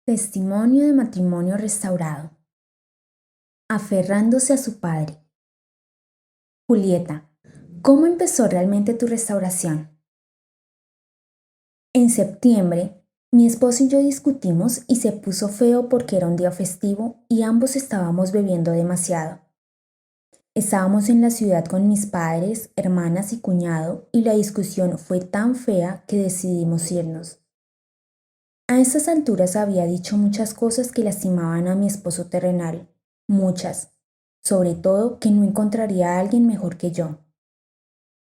Testimonio de matrimonio restaurado. Aferrándose a su padre. Julieta, ¿cómo empezó realmente tu restauración? En septiembre, mi esposo y yo discutimos y se puso feo porque era un día festivo y ambos estábamos bebiendo demasiado. Estábamos en la ciudad con mis padres, hermanas y cuñado y la discusión fue tan fea que decidimos irnos. A esas alturas había dicho muchas cosas que lastimaban a mi esposo terrenal, muchas, sobre todo que no encontraría a alguien mejor que yo.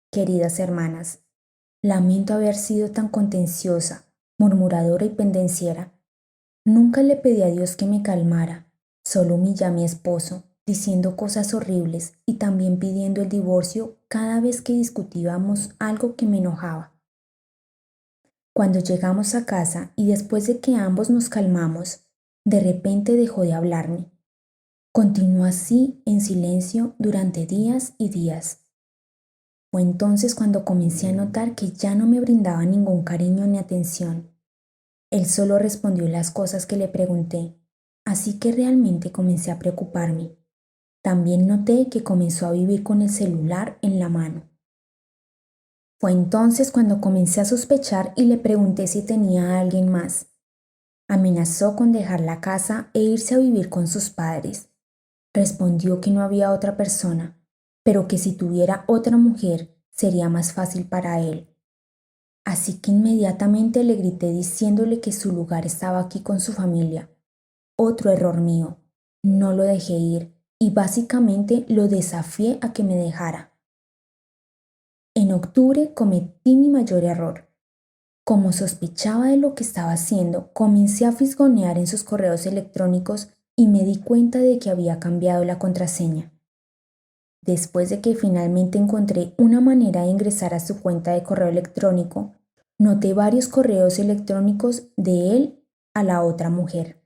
Queridas hermanas, lamento haber sido tan contenciosa, murmuradora y pendenciera. Nunca le pedí a Dios que me calmara, solo humillé a mi esposo, diciendo cosas horribles y también pidiendo el divorcio cada vez que discutíamos algo que me enojaba. Cuando llegamos a casa y después de que ambos nos calmamos, de repente dejó de hablarme. Continuó así en silencio durante días y días. Fue entonces cuando comencé a notar que ya no me brindaba ningún cariño ni atención. Él solo respondió las cosas que le pregunté, así que realmente comencé a preocuparme. También noté que comenzó a vivir con el celular en la mano. Fue entonces cuando comencé a sospechar y le pregunté si tenía a alguien más. Amenazó con dejar la casa e irse a vivir con sus padres. Respondió que no había otra persona, pero que si tuviera otra mujer sería más fácil para él. Así que inmediatamente le grité diciéndole que su lugar estaba aquí con su familia. Otro error mío. No lo dejé ir y básicamente lo desafié a que me dejara. En octubre cometí mi mayor error. Como sospechaba de lo que estaba haciendo, comencé a fisgonear en sus correos electrónicos y me di cuenta de que había cambiado la contraseña. Después de que finalmente encontré una manera de ingresar a su cuenta de correo electrónico, noté varios correos electrónicos de él a la otra mujer.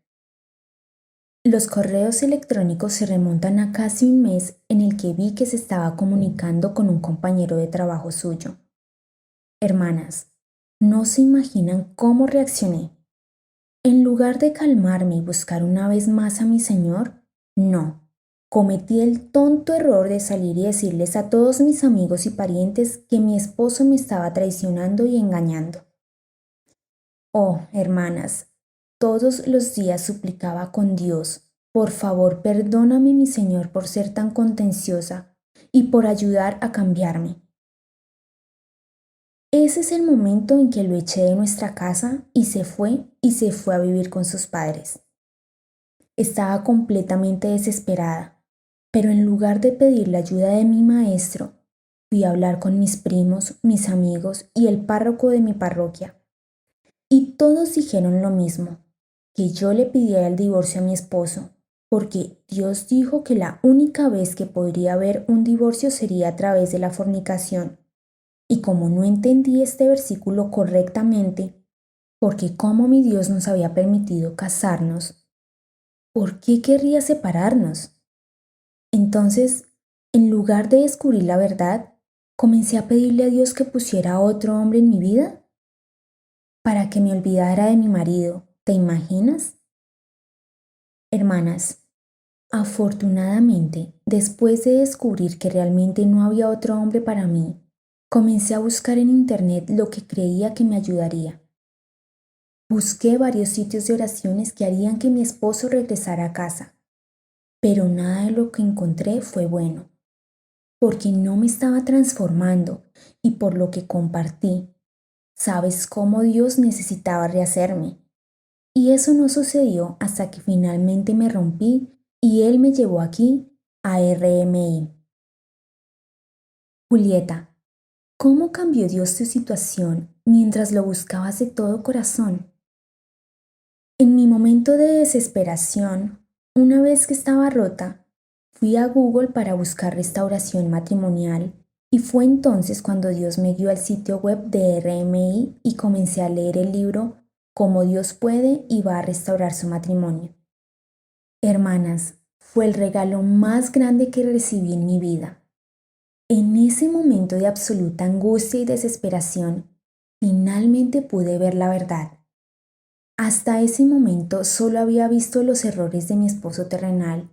Los correos electrónicos se remontan a casi un mes en el que vi que se estaba comunicando con un compañero de trabajo suyo. Hermanas, no se imaginan cómo reaccioné. En lugar de calmarme y buscar una vez más a mi Señor, no. Cometí el tonto error de salir y decirles a todos mis amigos y parientes que mi esposo me estaba traicionando y engañando. Oh, hermanas, todos los días suplicaba con Dios, por favor, perdóname, mi Señor, por ser tan contenciosa y por ayudar a cambiarme. Ese es el momento en que lo eché de nuestra casa y se fue a vivir con sus padres. Estaba completamente desesperada, pero en lugar de pedir la ayuda de mi maestro, fui a hablar con mis primos, mis amigos y el párroco de mi parroquia. Y todos dijeron lo mismo, que yo le pidiera el divorcio a mi esposo, porque Dios dijo que la única vez que podría haber un divorcio sería a través de la fornicación. Y como no entendí este versículo correctamente, porque como mi Dios nos había permitido casarnos, ¿por qué querría separarnos? Entonces, en lugar de descubrir la verdad, comencé a pedirle a Dios que pusiera a otro hombre en mi vida para que me olvidara de mi marido. ¿Te imaginas? Hermanas, afortunadamente, después de descubrir que realmente no había otro hombre para mí, comencé a buscar en internet lo que creía que me ayudaría. Busqué varios sitios de oraciones que harían que mi esposo regresara a casa, pero nada de lo que encontré fue bueno, porque no me estaba transformando y por lo que compartí. ¿Sabes cómo Dios necesitaba rehacerme? Y eso no sucedió hasta que finalmente me rompí y Él me llevó aquí a RMI. Julieta, ¿cómo cambió Dios tu situación mientras lo buscabas de todo corazón? En mi momento de desesperación, una vez que estaba rota, fui a Google para buscar restauración matrimonial y fue entonces cuando Dios me dio al sitio web de RMI y comencé a leer el libro Cómo Dios puede y va a restaurar su matrimonio. Hermanas, fue el regalo más grande que recibí en mi vida. En ese momento de absoluta angustia y desesperación, finalmente pude ver la verdad. Hasta ese momento solo había visto los errores de mi esposo terrenal,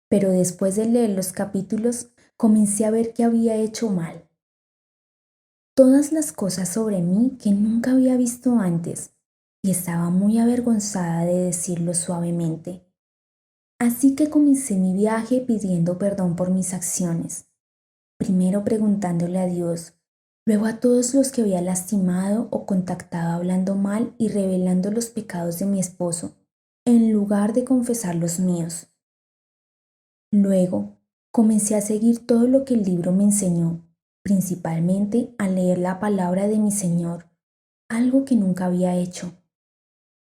pero después de leer los capítulos comencé a ver que había hecho mal. Todas las cosas sobre mí que nunca había visto antes, y estaba muy avergonzada de decirlo suavemente. Así que comencé mi viaje pidiendo perdón por mis acciones, primero preguntándole a Dios, luego a todos los que había lastimado o contactado hablando mal y revelando los pecados de mi esposo, en lugar de confesar los míos. Luego, comencé a seguir todo lo que el libro me enseñó, principalmente a leer la palabra de mi Señor, algo que nunca había hecho.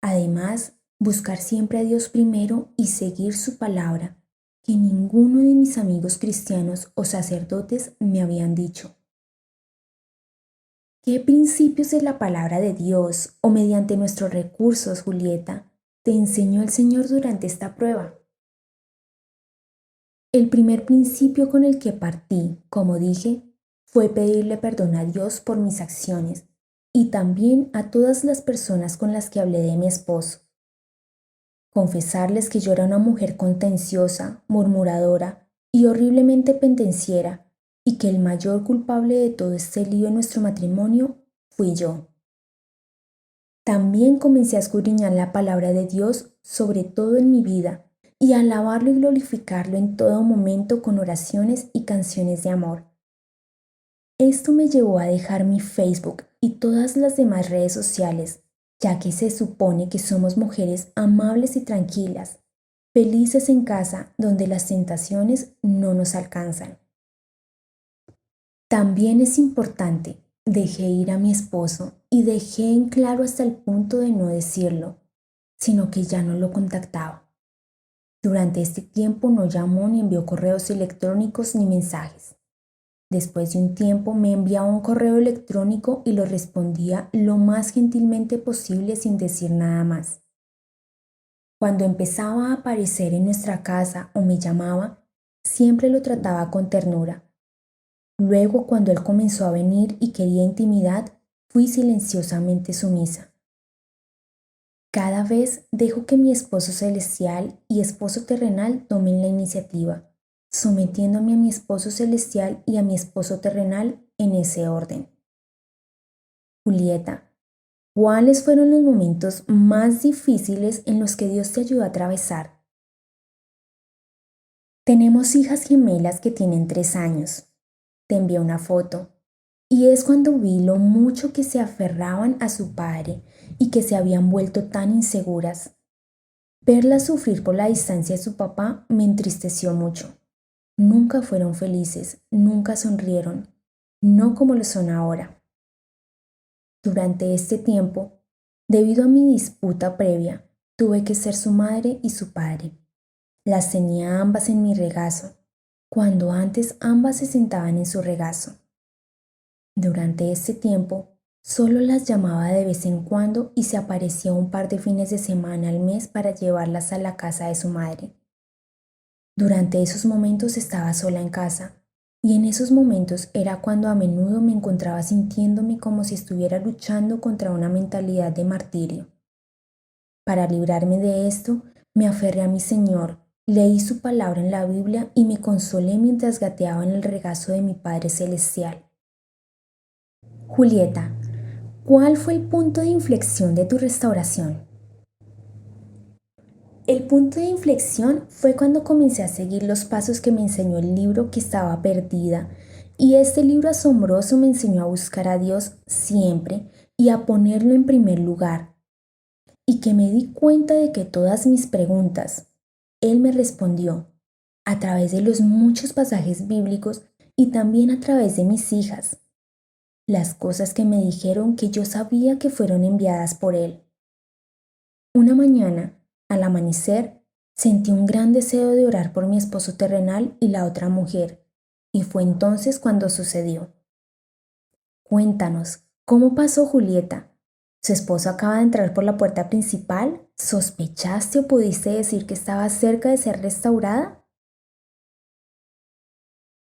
Además, buscar siempre a Dios primero y seguir su palabra, que ninguno de mis amigos cristianos o sacerdotes me habían dicho. ¿Qué principios de la palabra de Dios o mediante nuestros recursos, Julieta, te enseñó el Señor durante esta prueba? El primer principio con el que partí, como dije, fue pedirle perdón a Dios por mis acciones y también a todas las personas con las que hablé de mi esposo. Confesarles que yo era una mujer contenciosa, murmuradora y horriblemente pendenciera, y que el mayor culpable de todo este lío en nuestro matrimonio fui yo. También comencé a escudriñar la palabra de Dios sobre todo en mi vida y a alabarlo y glorificarlo en todo momento con oraciones y canciones de amor. Esto me llevó a dejar mi Facebook y todas las demás redes sociales, ya que se supone que somos mujeres amables y tranquilas, felices en casa donde las tentaciones no nos alcanzan. También es importante, dejé ir a mi esposo y dejé en claro hasta el punto de no decirlo, sino que ya no lo contactaba. Durante este tiempo no llamó ni envió correos electrónicos ni mensajes. Después de un tiempo me enviaba un correo electrónico y lo respondía lo más gentilmente posible sin decir nada más. Cuando empezaba a aparecer en nuestra casa o me llamaba, siempre lo trataba con ternura. Luego, cuando él comenzó a venir y quería intimidad, fui silenciosamente sumisa. Cada vez dejo que mi esposo celestial y esposo terrenal tomen la iniciativa, sometiéndome a mi esposo celestial y a mi esposo terrenal en ese orden. Julieta, ¿cuáles fueron los momentos más difíciles en los que Dios te ayudó a atravesar? Tenemos hijas gemelas que tienen 3 años. Te envié una foto. Y es cuando vi lo mucho que se aferraban a su padre y que se habían vuelto tan inseguras. Verlas sufrir por la distancia de su papá me entristeció mucho. Nunca fueron felices, nunca sonrieron, no como lo son ahora. Durante este tiempo, debido a mi disputa previa, tuve que ser su madre y su padre. Las tenía ambas en mi regazo, cuando antes ambas se sentaban en su regazo. Durante este tiempo, solo las llamaba de vez en cuando y se aparecía un par de fines de semana al mes para llevarlas a la casa de su madre. Durante esos momentos estaba sola en casa, y en esos momentos era cuando a menudo me encontraba sintiéndome como si estuviera luchando contra una mentalidad de martirio. Para librarme de esto, me aferré a mi Señor, leí su palabra en la Biblia y me consolé mientras gateaba en el regazo de mi Padre Celestial. Julieta, ¿cuál fue el punto de inflexión de tu restauración? El punto de inflexión fue cuando comencé a seguir los pasos que me enseñó el libro que estaba perdida, y este libro asombroso me enseñó a buscar a Dios siempre y a ponerlo en primer lugar, y que me di cuenta de que todas mis preguntas, Él me respondió a través de los muchos pasajes bíblicos y también a través de mis hijas, las cosas que me dijeron que yo sabía que fueron enviadas por Él. Una mañana, al amanecer, sentí un gran deseo de orar por mi esposo terrenal y la otra mujer, y fue entonces cuando sucedió. Cuéntanos, ¿cómo pasó Julieta? ¿Su esposo acaba de entrar por la puerta principal? ¿Sospechaste o pudiste decir que estaba cerca de ser restaurada?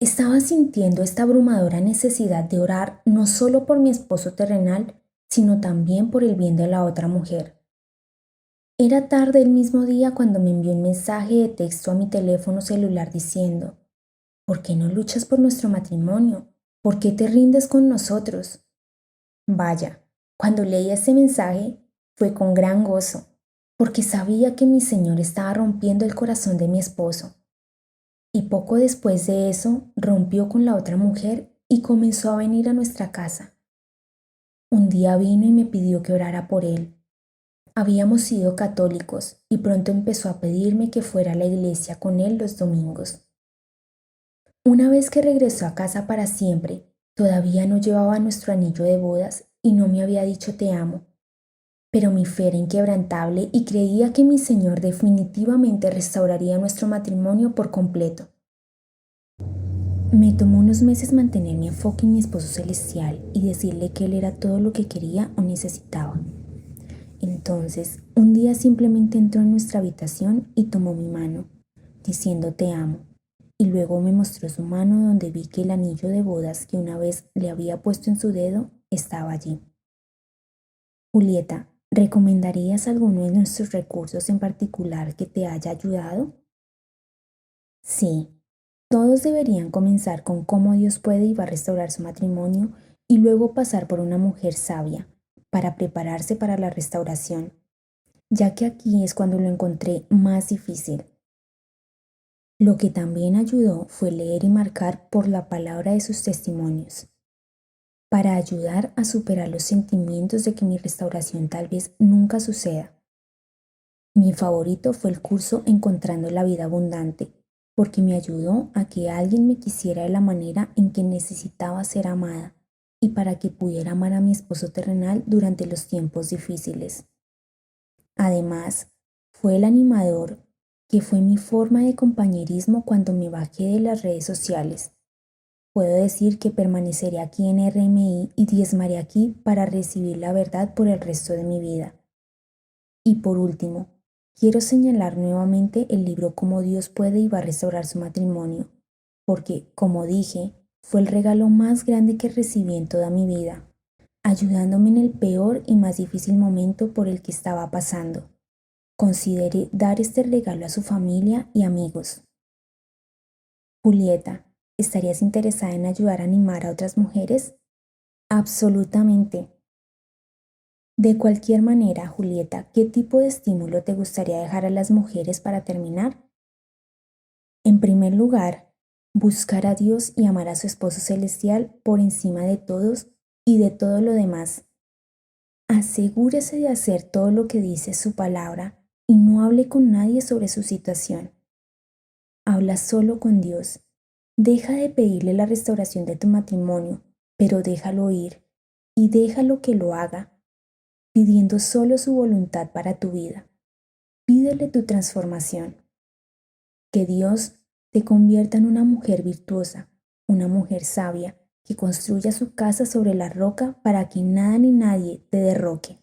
Estaba sintiendo esta abrumadora necesidad de orar no solo por mi esposo terrenal, sino también por el bien de la otra mujer. Era tarde el mismo día cuando me envió un mensaje de texto a mi teléfono celular diciendo: ¿por qué no luchas por nuestro matrimonio? ¿Por qué te rindes con nosotros? Vaya, cuando leí ese mensaje fue con gran gozo, porque sabía que mi Señor estaba rompiendo el corazón de mi esposo. Y poco después de eso rompió con la otra mujer y comenzó a venir a nuestra casa. Un día vino y me pidió que orara por él. Habíamos sido católicos y pronto empezó a pedirme que fuera a la iglesia con él los domingos. Una vez que regresó a casa para siempre, todavía no llevaba nuestro anillo de bodas y no me había dicho te amo. Pero mi fe era inquebrantable y creía que mi Señor definitivamente restauraría nuestro matrimonio por completo. Me tomó unos meses mantener mi enfoque en mi esposo celestial y decirle que él era todo lo que quería o necesitaba. Entonces, un día simplemente entró en nuestra habitación y tomó mi mano, diciendo te amo, y luego me mostró su mano donde vi que el anillo de bodas que una vez le había puesto en su dedo estaba allí. Julieta, ¿recomendarías alguno de nuestros recursos en particular que te haya ayudado? Sí, todos deberían comenzar con cómo Dios puede y va a restaurar su matrimonio y luego pasar por una mujer sabia para prepararse para la restauración, ya que aquí es cuando lo encontré más difícil. Lo que también ayudó fue leer y marcar por la palabra de sus testimonios, para ayudar a superar los sentimientos de que mi restauración tal vez nunca suceda. Mi favorito fue el curso Encontrando la vida abundante, porque me ayudó a que alguien me quisiera de la manera en que necesitaba ser amada y para que pudiera amar a mi esposo terrenal durante los tiempos difíciles. Además, fue el animador que fue mi forma de compañerismo cuando me bajé de las redes sociales. Puedo decir que permaneceré aquí en RMI y diezmaré aquí para recibir la verdad por el resto de mi vida. Y por último, quiero señalar nuevamente el libro Cómo Dios puede y va a restaurar su matrimonio, porque, como dije, fue el regalo más grande que recibí en toda mi vida, ayudándome en el peor y más difícil momento por el que estaba pasando. Consideré dar este regalo a su familia y amigos. Julieta, ¿estarías interesada en ayudar a animar a otras mujeres? Absolutamente. De cualquier manera, Julieta, ¿qué tipo de estímulo te gustaría dejar a las mujeres para terminar? En primer lugar, buscar a Dios y amar a su esposo celestial por encima de todos y de todo lo demás. Asegúrese de hacer todo lo que dice su palabra y no hable con nadie sobre su situación. Habla solo con Dios. Deja de pedirle la restauración de tu matrimonio, pero déjalo ir y déjalo que lo haga, pidiendo solo su voluntad para tu vida. Pídele tu transformación. Que Dios te convierta en una mujer virtuosa, una mujer sabia, que construya su casa sobre la roca para que nada ni nadie te derroque.